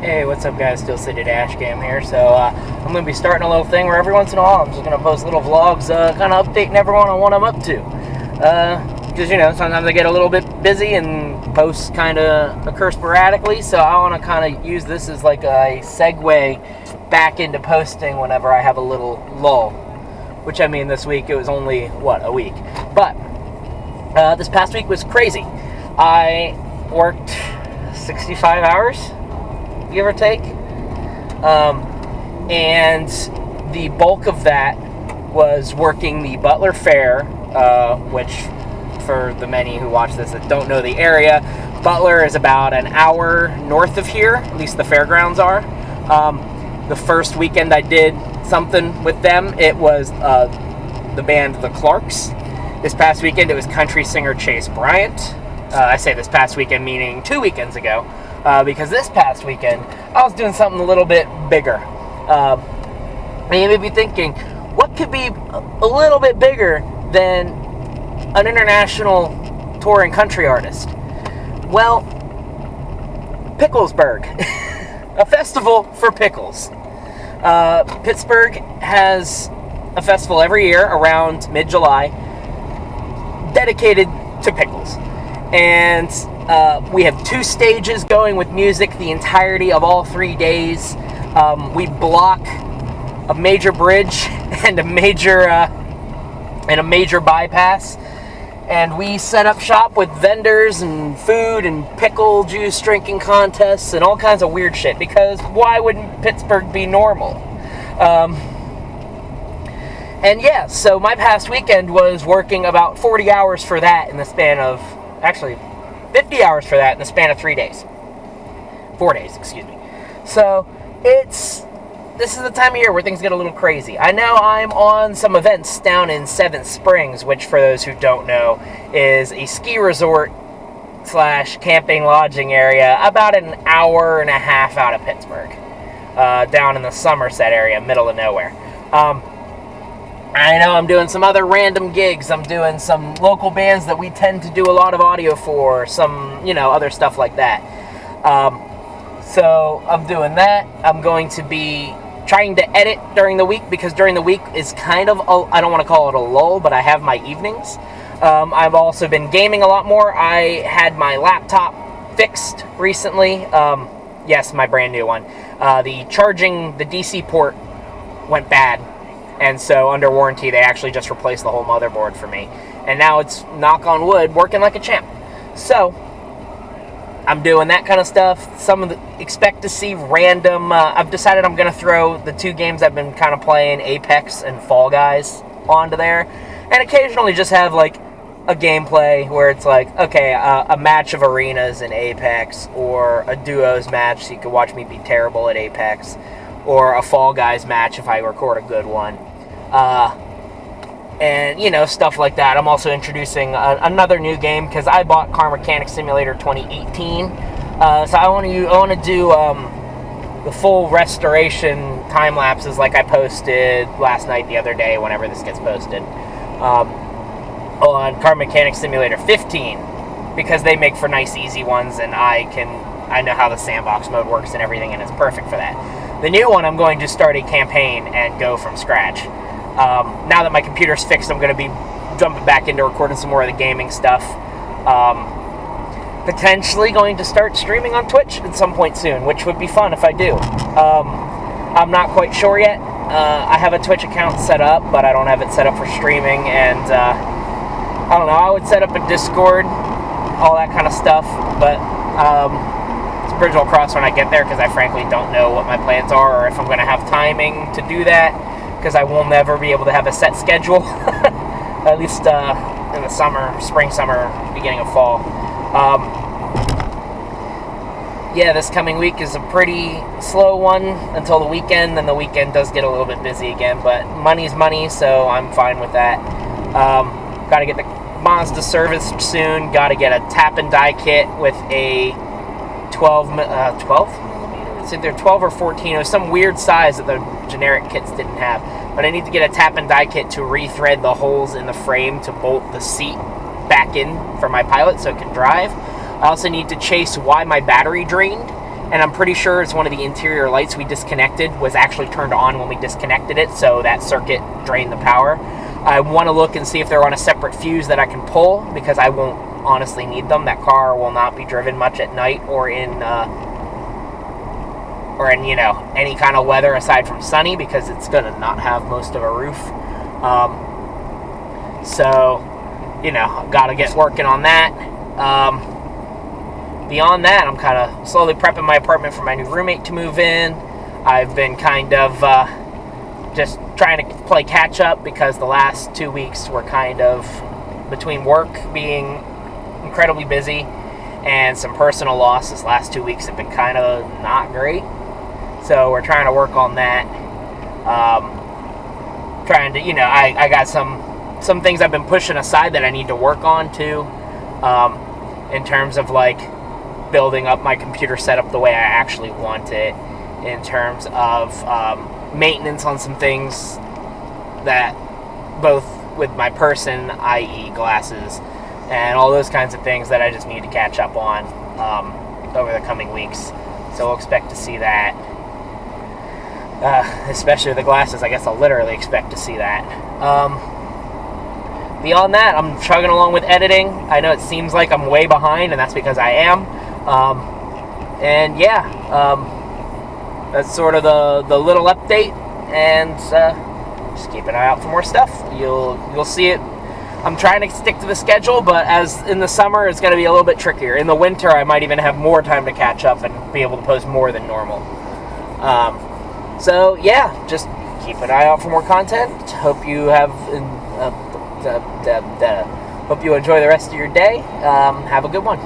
Hey, what's up guys, Steel City Dashcam here. So I'm going to be starting a little thing where every once in a while I'm just going to post little vlogs, kind of updating everyone on what I'm up to. Because, sometimes I get a little bit busy and posts kind of occur sporadically, so I want to kind of use this as like a segue back into posting whenever I have a little lull. Which, I mean, this week it was only, a week. But this past week was crazy. I worked 65 hours, give or take, and the bulk of that was working the Butler Fair, which, for the many who watch this that don't know the area, Butler is about an hour north of here, at least the fairgrounds are. The first weekend I did something with them, it was the band The Clarks. This past weekend it was country singer Chase Bryant. I say this past weekend meaning 2 weekends ago, because this past weekend I was doing something a little bit bigger. And you may be thinking, what could be a little bit bigger than an international touring country artist? Well, Picklesburg, a festival for pickles. Pittsburgh has a festival every year around mid-July dedicated to pickles. And we have 2 stages going with music the entirety of all 3 days. We block a major bridge and a major bypass, and we set up shop with vendors and food and pickle juice drinking contests and all kinds of weird shit, because why wouldn't Pittsburgh be normal? And yeah, so my past weekend was working about 40 hours for that in the span of, actually 50 hours for that in the span of 3 days. 4 days, excuse me. So this is the time of year where things get a little crazy. I know I'm on some events down in Seventh Springs, which, for those who don't know, is a ski resort / camping lodging area about an hour and a half out of Pittsburgh, down in the Somerset area, middle of nowhere. I know I'm doing some other random gigs. I'm doing some local bands that we tend to do a lot of audio for, some, other stuff like that. So I'm doing that. I'm going to be trying to edit during the week, because during the week is kind of, I don't want to call it a lull, but I have my evenings. I've also been gaming a lot more. I had my laptop fixed recently. Yes, my brand new one. The DC port went bad. And so, under warranty, they actually just replaced the whole motherboard for me. And now it's, knock on wood, working like a champ. So, I'm doing that kind of stuff. Expect to see random, I've decided I'm going to throw the 2 games I've been kind of playing, Apex and Fall Guys, onto there. And occasionally just have, like, a gameplay where it's like, okay, a match of arenas in Apex, or a duos match so you can watch me be terrible at Apex, or a Fall Guys match if I record a good one. And, stuff like that. I'm also introducing another new game, because I bought Car Mechanic Simulator 2018. So I want to do the full restoration time lapses like I posted last night, the other day, whenever this gets posted, on Car Mechanic Simulator 15, because they make for nice, easy ones, and I know how the sandbox mode works and everything, and it's perfect for that. The new one, I'm going to start a campaign and go from scratch. Now that my computer's fixed, I'm going to be jumping back into recording some more of the gaming stuff. Potentially going to start streaming on Twitch at some point soon, which would be fun if I do. I'm not quite sure yet. I have a Twitch account set up, but I don't have it set up for streaming, and I don't know, I would set up a Discord, all that kind of stuff, but it's a bridge I'll cross when I get there, because I frankly don't know what my plans are, or if I'm going to have timing to do that, because I will never be able to have a set schedule, at least in the summer, spring, summer, beginning of fall. Yeah, this coming week is a pretty slow one until the weekend, and the weekend does get a little bit busy again, but money's money, so I'm fine with that. Got to get the Mazda serviced soon, got to get a tap and die kit with a 12 millimeter? It's either 12 or 14, or some weird size that the generic kits didn't have. But I need to get a tap and die kit to rethread the holes in the frame to bolt the seat back in for my Pilot so it can drive. I also need to chase why my battery drained and I'm pretty sure it's one of the interior lights we disconnected was actually turned on when we disconnected it, so that circuit drained the power. I want to look and see if they're on a separate fuse that I can pull, because I won't honestly need them. That car will not be driven much at night or in any kind of weather aside from sunny, because it's going to not have most of a roof. Got to get working on that. Beyond that, I'm kind of slowly prepping my apartment for my new roommate to move in. I've been kind of just trying to play catch up, because the last 2 weeks were kind of between work being incredibly busy and some personal loss. This last 2 weeks have been kind of not great. So we're trying to work on that. I got some things I've been pushing aside that I need to work on too, in terms of like building up my computer setup the way I actually want it, in terms of maintenance on some things that both with my person, i.e. glasses, and all those kinds of things that I just need to catch up on over the coming weeks. So we'll expect to see that. Especially the glasses, I guess I'll literally expect to see that. Beyond that, I'm chugging along with editing. I know it seems like I'm way behind, and that's because I am. That's sort of the little update, and just keep an eye out for more stuff. You'll see it. I'm trying to stick to the schedule, but as in the summer, it's going to be a little bit trickier. In the winter, I might even have more time to catch up and be able to post more than normal. Just keep an eye out for more content. Hope you enjoy the rest of your day. Have a good one.